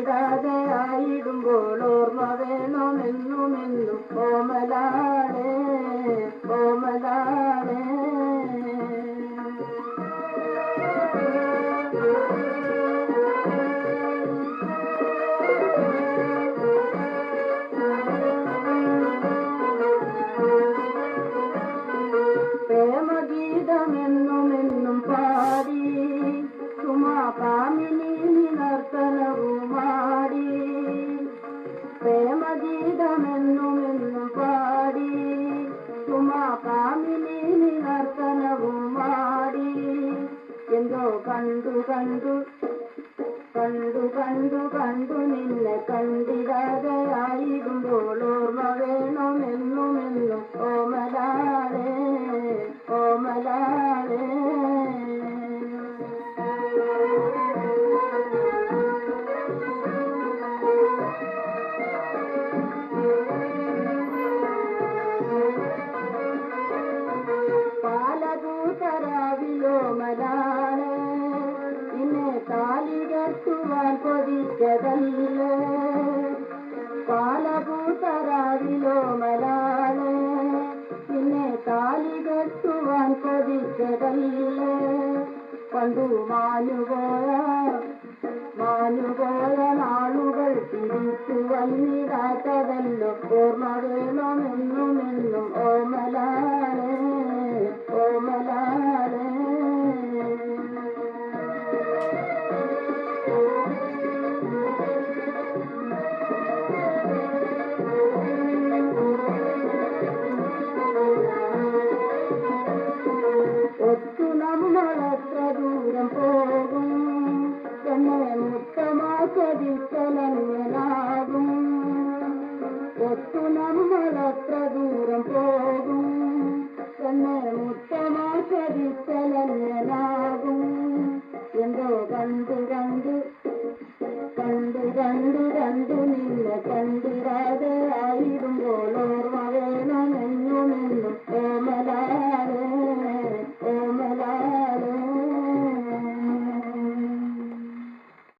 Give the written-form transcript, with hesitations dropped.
കണ്ടിടാതെ ആയിടുമ്പോൾ ഓർമ്മ വേണമെന്നുമെന്നും ഓമലാളേ ഓമലാളേ. പ്രേമഗീതമെന്നുമെന്നും പാടി സുമാകാമിനി നർത്തനവുമാടി. പ്രേമഗീതമെന്നുമെന്നും പാടി സുമാകാമിനി നർത്തനവുമാടി. എന്തോ കണ്ടു കണ്ടു കണ്ടു കണ്ടു കണ്ടു നിന്നെ കണ്ടിടാതെ ആയിടുമ്പോൾ ഓർമ്മ വേണമെന്നുമെന്നും ഓമലാളേ ഓമലാളേ. പാലകൂത്തരാവിലോ മലാളേ നിന്നെ താലികെട്ടുവാൻ കൊതിച്ചതല്ലേ. പാലകൂത്തരാവിലോ മലാളേ നിന്നെ താലികെട്ടുവാൻ കൊതിച്ചതല്ലേ. പണ്ടു മാഞ്ഞുപോയ നാളുകൾ തിരിച്ചു വന്നിടാത്തതല്ലോ. ഓർമ്മ വേണമെന്നുമെന്നും ഓമലാളേ ഓമലാളേ. ഒത്തു നമ്മളെത്ര ദൂരം പോകും എന്നെ മുത്തമാചരിക്കലങ്ങനാകും. ഒത്തു നമ്മളെത്ര ദൂരം പോകും എന്നെ മുത്തമാചരിക്കലങ്ങനാകും. എന്തോ കണ്ടു കണ്ടു കണ്ടു കണ്ടു കണ്ടു നിന്നെ കണ്ടിടാതെ ആയിടുമ്പോൾ